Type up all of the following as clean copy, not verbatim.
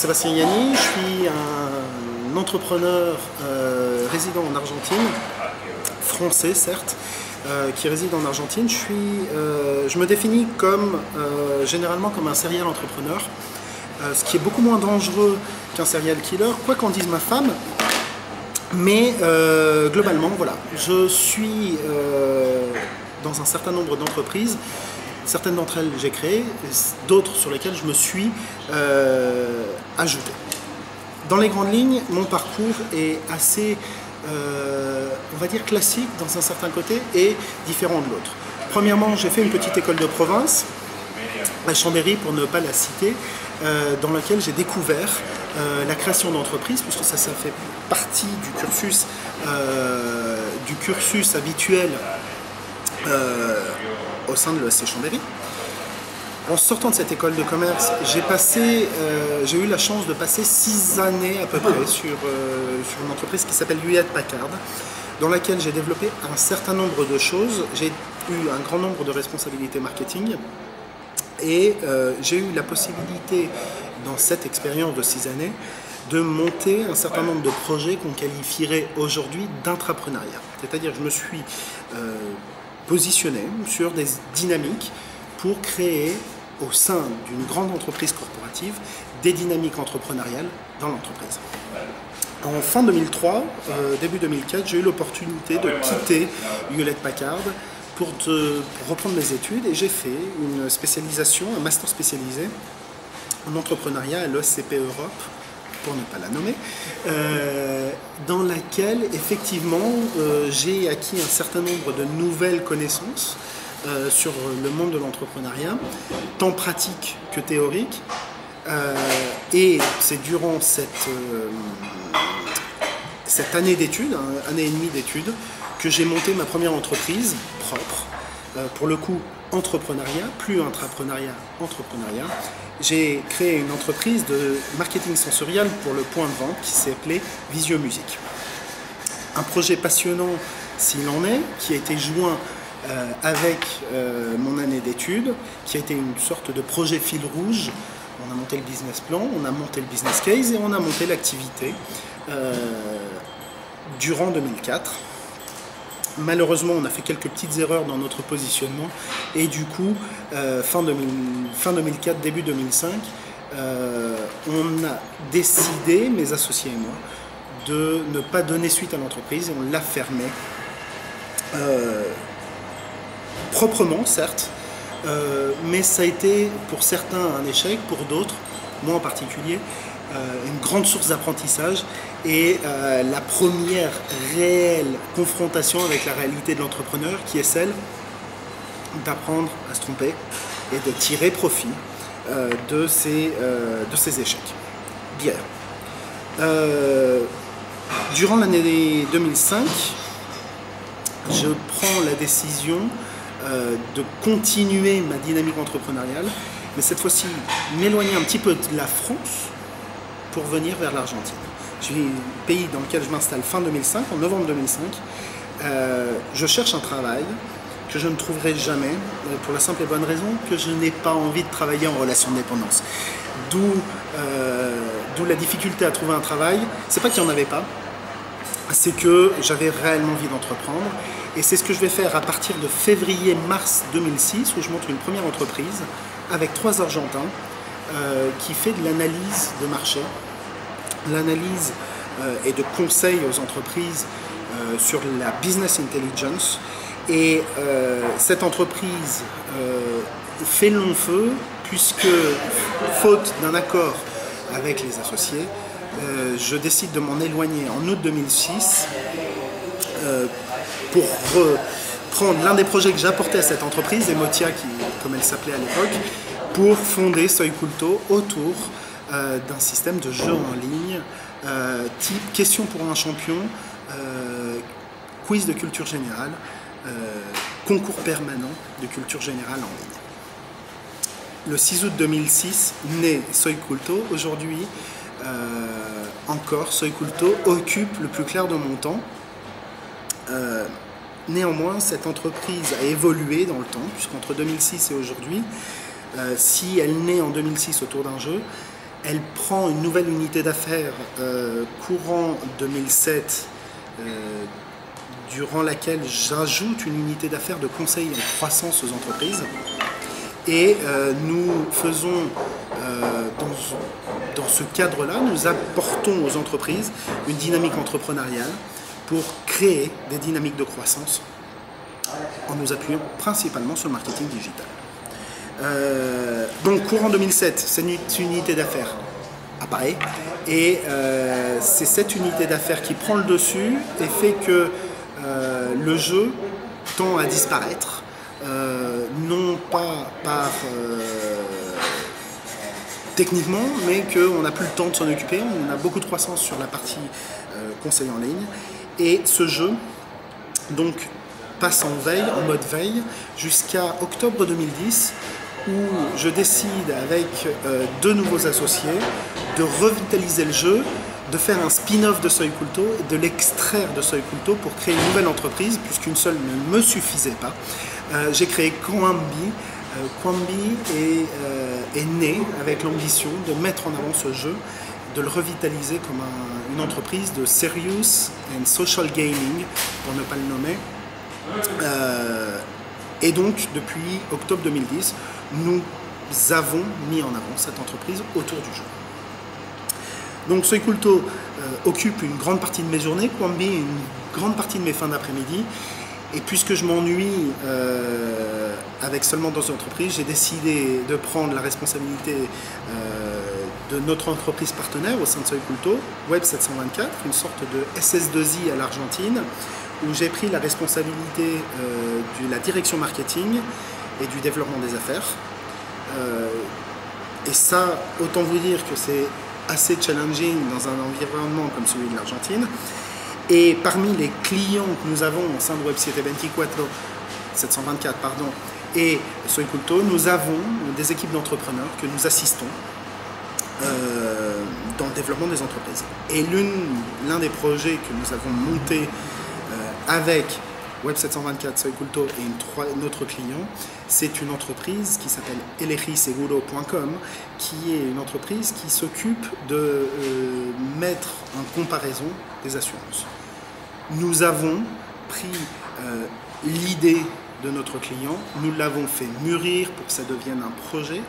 Sébastien Yanni, je suis un entrepreneur résident en Argentine, français certes, qui réside en Argentine. Je me définis comme, généralement comme un serial entrepreneur, ce qui est beaucoup moins dangereux qu'un serial killer, quoi qu'en dise ma femme. Mais globalement, voilà, je suis dans un certain nombre d'entreprises. Certaines d'entre elles j'ai créées, d'autres sur lesquelles je me suis ajouté. Dans les grandes lignes, mon parcours est assez, on va dire, classique dans un certain côté et différent de l'autre. Premièrement, j'ai fait une petite école de province, à Chambéry pour ne pas la citer, dans laquelle j'ai découvert la création d'entreprises, puisque ça fait partie du cursus habituel au sein de l'ESC Chambéry. En sortant de cette école de commerce, j'ai eu la chance de passer 6 années à peu près sur une entreprise qui s'appelle Hewlett-Packard, dans laquelle j'ai développé un certain nombre de choses. J'ai eu un grand nombre de responsabilités marketing et j'ai eu la possibilité, dans cette expérience de 6 années, de monter un certain nombre de projets qu'on qualifierait aujourd'hui d'intrapreneuriat. C'est-à-dire que je me suis positionné sur des dynamiques pour créer au sein d'une grande entreprise corporative des dynamiques entrepreneuriales dans l'entreprise. En fin 2003, début 2004, j'ai eu l'opportunité de quitter Hewlett-Packard pour reprendre mes études et j'ai fait une spécialisation, un master spécialisé en entrepreneuriat à l'ESCP Europe, pour ne pas la nommer, dans laquelle effectivement j'ai acquis un certain nombre de nouvelles connaissances sur le monde de l'entrepreneuriat, tant pratique que théorique, et c'est durant cette année d'études, année et demie d'études, que j'ai monté ma première entreprise propre, pour le coup entrepreneuriat, plus intrapreneuriat, entrepreneuriat. J'ai créé une entreprise de marketing sensorial pour le point de vente qui s'appelait Visio Musique. Un projet passionnant s'il en est, qui a été joint avec mon année d'études, qui a été une sorte de projet fil rouge. On a monté le business plan, on a monté le business case et on a monté l'activité durant 2004. Malheureusement, on a fait quelques petites erreurs dans notre positionnement et du coup, fin 2004, début 2005, on a décidé, mes associés et moi, de ne pas donner suite à l'entreprise et on l'a fermée. Proprement, certes, mais ça a été pour certains un échec, pour d'autres, moi en particulier, une grande source d'apprentissage et la première réelle confrontation avec la réalité de l'entrepreneur qui est celle d'apprendre à se tromper et de tirer profit de ces échecs. Bien. Durant l'année 2005, je prends la décision de continuer ma dynamique entrepreneuriale, mais cette fois-ci m'éloigner un petit peu de la France pour venir vers l'Argentine. J'ai un pays dans lequel je m'installe fin 2005, en novembre 2005. Je cherche un travail que je ne trouverai jamais, pour la simple et bonne raison que je n'ai pas envie de travailler en relation de dépendance. D'où la difficulté à trouver un travail. C'est pas qu'il n'y en avait pas, c'est que j'avais réellement envie d'entreprendre. Et c'est ce que je vais faire à partir de février-mars 2006, où je monte une première entreprise avec 3 Argentins qui fait de l'analyse de marché, l'analyse et de conseil aux entreprises sur la business intelligence. Et cette entreprise fait long feu, puisque, faute d'un accord avec les associés, je décide de m'en éloigner en août 2006 pour reprendre l'un des projets que j'apportais à cette entreprise, Emotia, comme elle s'appelait à l'époque, pour fonder SoyCoolto autour d'un système de jeu en ligne type question pour un champion, quiz de culture générale, concours permanent de culture générale en ligne. Le 6 août 2006 naît SoyCoolto. Aujourd'hui, encore, SoyCoolto occupe le plus clair de mon temps. Néanmoins, cette entreprise a évolué dans le temps, puisqu'entre 2006 et aujourd'hui, si elle naît en 2006 autour d'un jeu, Elle prend une nouvelle unité d'affaires courant 2007, durant laquelle j'ajoute une unité d'affaires de conseil en croissance aux entreprises. Et nous faisons, dans ce cadre-là, nous apportons aux entreprises une dynamique entrepreneuriale pour créer des dynamiques de croissance en nous appuyant principalement sur le marketing digital. Donc courant 2007, cette unité d'affaires apparaît et c'est cette unité d'affaires qui prend le dessus et fait que le jeu tend à disparaître, non pas par techniquement, mais qu'on n'a plus le temps de s'en occuper. On a beaucoup de croissance sur la partie conseil en ligne et ce jeu donc passe en mode veille jusqu'à octobre 2010 où je décide avec deux nouveaux associés de revitaliser le jeu, de faire un spin-off de Soy Culto, de l'extraire de Soy Culto pour créer une nouvelle entreprise, puisqu'une seule ne me suffisait pas. J'ai créé Kwambi. Kwambi est né avec l'ambition de mettre en avant ce jeu, de le revitaliser comme une entreprise de serious and social gaming, pour ne pas le nommer. Et donc, depuis octobre 2010, nous avons mis en avant cette entreprise autour du jeu. Donc, Soy Culto occupe une grande partie de mes journées, Kwambi une grande partie de mes fins d'après-midi. Et puisque je m'ennuie avec seulement deux entreprises, j'ai décidé de prendre la responsabilité de notre entreprise partenaire au sein de Soy Culto, Web 724, une sorte de SS2I à l'Argentine, où j'ai pris la responsabilité de la direction marketing et du développement des affaires. Et ça, autant vous dire que c'est assez challenging dans un environnement comme celui de l'Argentine. Et parmi les clients que nous avons au sein de Web 724 et Soy Culto, nous avons des équipes d'entrepreneurs que nous assistons dans le développement des entreprises. Et l'un des projets que nous avons monté avec Web 724, Soy Culto et un autre client, c'est une entreprise qui s'appelle elegiseguro.com, qui est une entreprise qui s'occupe de mettre en comparaison des assurances. Nous avons pris l'idée de notre client, nous l'avons fait mûrir pour que ça devienne un projet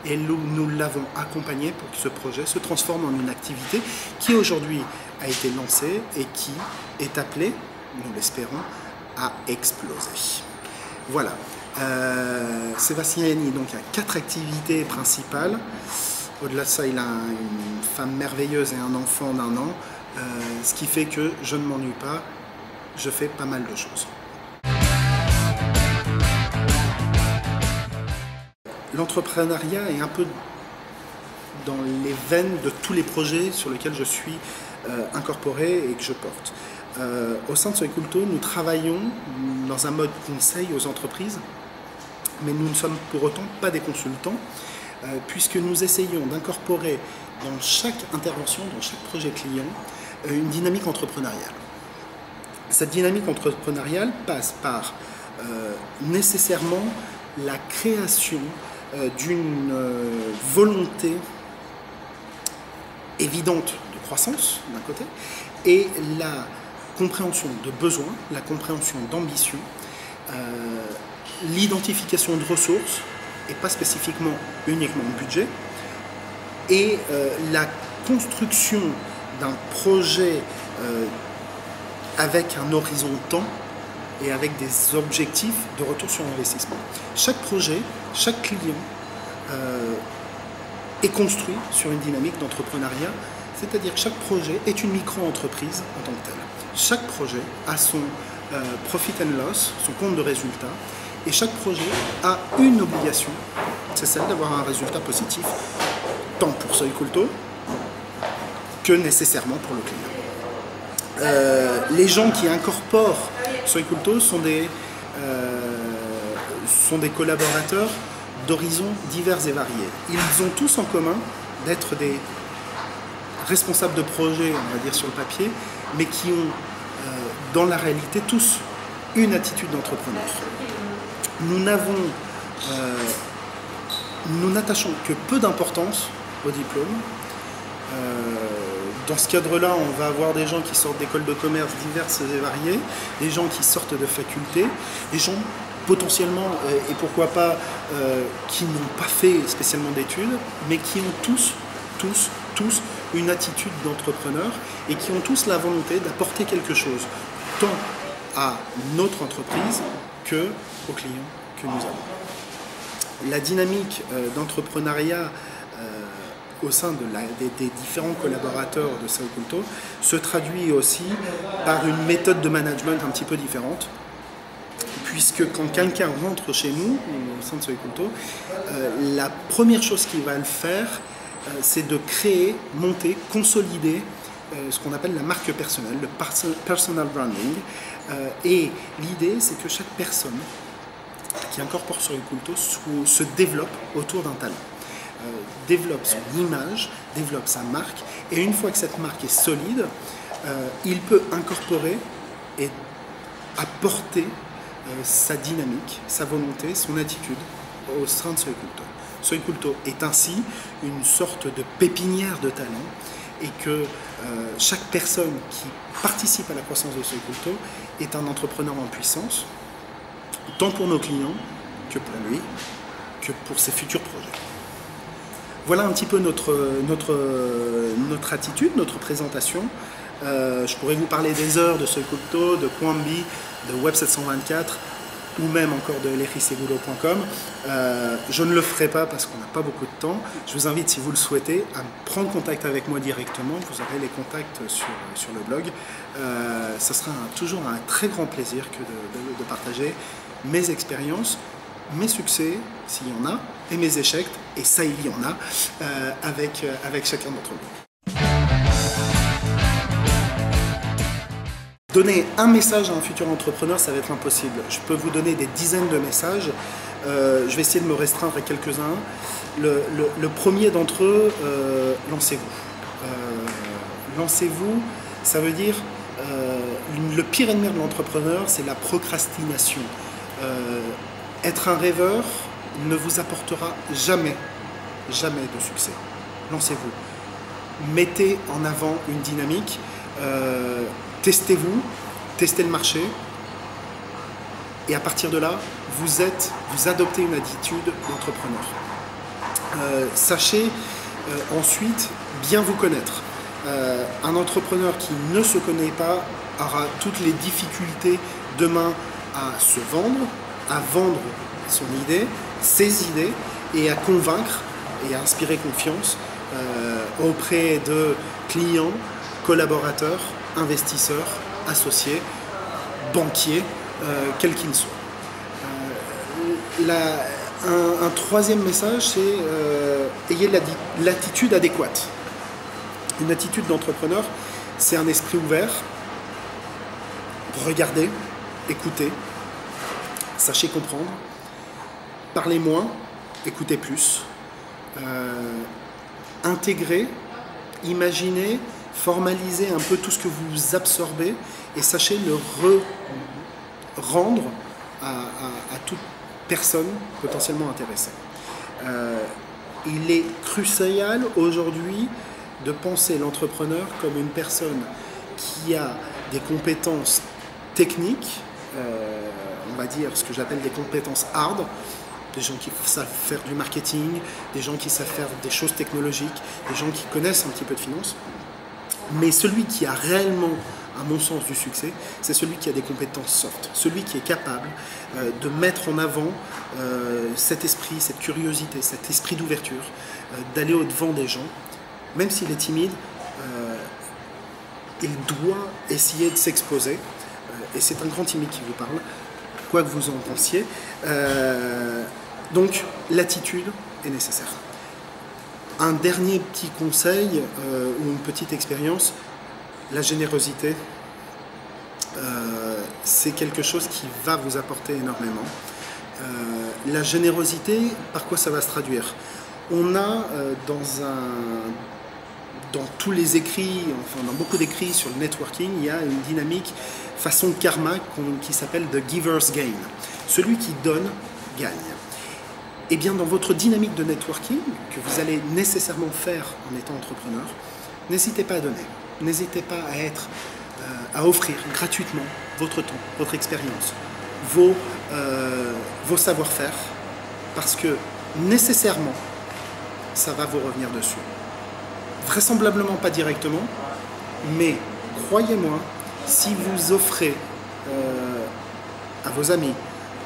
et nous l'avons accompagné pour que ce projet se transforme en une activité qui aujourd'hui a été lancée et qui est appelée, nous l'espérons, à exploser. Voilà. Sébastien Yanni donc, a 4 activités principales. Au-delà de ça, il a une femme merveilleuse et un enfant d'1 an. Ce qui fait que je ne m'ennuie pas, je fais pas mal de choses. L'entrepreneuriat est un peu dans les veines de tous les projets sur lesquels je suis incorporé et que je porte. Au sein de Soy Culto, nous travaillons dans un mode conseil aux entreprises, mais nous ne sommes pour autant pas des consultants, puisque nous essayons d'incorporer dans chaque intervention, dans chaque projet client, une dynamique entrepreneuriale. Cette dynamique entrepreneuriale passe par nécessairement la création d'une volonté évidente de croissance d'un côté et la compréhension de besoins, la compréhension d'ambition, l'identification de ressources et pas spécifiquement uniquement de budget et la construction d'un projet avec un horizon de temps et avec des objectifs de retour sur investissement. Chaque projet, chaque client est construit sur une dynamique d'entrepreneuriat, c'est-à-dire que chaque projet est une micro-entreprise en tant que telle. Chaque projet a son profit and loss, son compte de résultat, et chaque projet a une obligation, c'est celle d'avoir un résultat positif, tant pour Soy Culto que nécessairement pour le client. Les gens qui incorporent Soy Culto sont des collaborateurs d'horizons divers et variés. Ils ont tous en commun d'être des responsables de projet, on va dire sur le papier, mais qui ont dans la réalité tous une attitude d'entrepreneur. Nous n'attachons que peu d'importance au diplôme Dans ce cadre-là, on va avoir des gens qui sortent d'écoles de commerce diverses et variées, des gens qui sortent de facultés, des gens potentiellement, et pourquoi pas, qui n'ont pas fait spécialement d'études, mais qui ont tous une attitude d'entrepreneur et qui ont tous la volonté d'apporter quelque chose, tant à notre entreprise que aux clients que nous avons. La dynamique d'entrepreneuriat au sein des différents collaborateurs de Soi Culto se traduit aussi par une méthode de management un petit peu différente, puisque quand quelqu'un rentre chez nous, au sein de Soi Culto, la première chose qu'il va le faire, c'est de créer, monter, consolider ce qu'on appelle la marque personnelle, le personal branding. Et l'idée, c'est que chaque personne qui incorpore Soi Culto se développe autour d'un talent. Développe son image, développe sa marque, et une fois que cette marque est solide, il peut incorporer et apporter sa dynamique, sa volonté, son attitude au sein de Soi Culto. Soi Culto est ainsi une sorte de pépinière de talent, et que chaque personne qui participe à la croissance de Soi Culto est un entrepreneur en puissance, tant pour nos clients que pour lui, que pour ses futurs projets. Voilà un petit peu notre attitude, notre présentation. Je pourrais vous parler des heures de Soi Culto, de Kwambi, de Web 724 ou même encore de lericegulo.com. Je ne le ferai pas parce qu'on n'a pas beaucoup de temps. Je vous invite, si vous le souhaitez, à prendre contact avec moi directement. Vous aurez les contacts sur le blog. Ça sera toujours un très grand plaisir que de partager mes expériences, mes succès, s'il y en a, et mes échecs, et ça il y en a, avec chacun d'entre vous. Donner un message à un futur entrepreneur, ça va être impossible. Je peux vous donner des dizaines de messages. Je vais essayer de me restreindre à quelques-uns. Le premier d'entre eux, lancez-vous. Lancez-vous, ça veut dire le pire ennemi de l'entrepreneur, c'est la procrastination. Être un rêveur ne vous apportera jamais de succès. Lancez-vous. Mettez en avant une dynamique. Testez-vous, testez le marché, et à partir de là, vous adoptez une attitude d'entrepreneur. Sachez ensuite bien vous connaître. Un entrepreneur qui ne se connaît pas aura toutes les difficultés demain à se vendre, à vendre son idée, ses idées, et à convaincre et à inspirer confiance auprès de clients, collaborateurs, investisseurs, associés, banquiers, quels qu'ils soient. Un troisième message, c'est ayez l'attitude adéquate. Une attitude d'entrepreneur, c'est un esprit ouvert. Regardez, écoutez, sachez comprendre, parlez moins, écoutez plus, intégrez, imaginez, formalisez un peu tout ce que vous absorbez et sachez le rendre à toute personne potentiellement intéressée. Il est crucial aujourd'hui de penser l'entrepreneur comme une personne qui a des compétences techniques, on va dire ce que j'appelle des compétences hard, des gens qui savent faire du marketing, des gens qui savent faire des choses technologiques, des gens qui connaissent un petit peu de finance. Mais celui qui a réellement, à mon sens, du succès, c'est celui qui a des compétences soft, celui qui est capable de mettre en avant cet esprit, cette curiosité, cet esprit d'ouverture, d'aller au-devant des gens. Même s'il est timide, il doit essayer de s'exposer. Et c'est un grand timide qui vous parle, quoi que vous en pensiez. Donc, l'attitude est nécessaire. Un dernier petit conseil ou une petite expérience, la générosité, c'est quelque chose qui va vous apporter énormément. La générosité, par quoi ça va se traduire? On a dans tous les écrits, enfin dans beaucoup d'écrits sur le networking, il y a une dynamique façon karma qui s'appelle The Giver's Gain. Celui qui donne, gagne. Et bien dans votre dynamique de networking, que vous allez nécessairement faire en étant entrepreneur, n'hésitez pas à donner. N'hésitez pas à offrir gratuitement votre temps, votre expérience, vos savoir-faire, parce que nécessairement, ça va vous revenir dessus. Vraisemblablement pas directement, mais croyez-moi, si vous offrez à vos amis,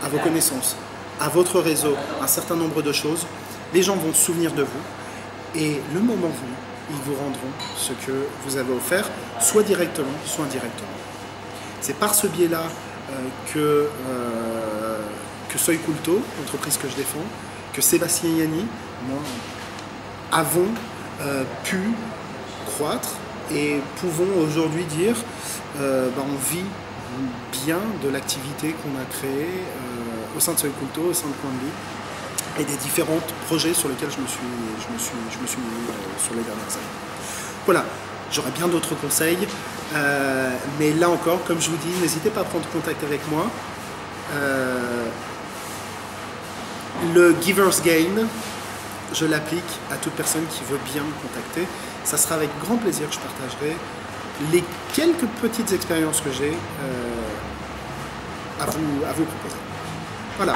à vos connaissances, à votre réseau, un certain nombre de choses, les gens vont se souvenir de vous et le moment venu, ils vous rendront ce que vous avez offert, soit directement, soit indirectement. C'est par ce biais-là que Soy Culto, l'entreprise que je défends, que Sébastien Yanni, moi, avons pu croître et pouvons aujourd'hui dire on vit bien de l'activité qu'on a créée au sein de Soy Culto, au sein de Coin de Vie, et des différents projets sur lesquels je me suis mis sur les dernières années. Voilà, j'aurais bien d'autres conseils, mais là encore, comme je vous dis, n'hésitez pas à prendre contact avec moi. Le Giver's Gain, je l'applique à toute personne qui veut bien me contacter. Ça sera avec grand plaisir que je partagerai les quelques petites expériences que j'ai à vous proposer. Voilà.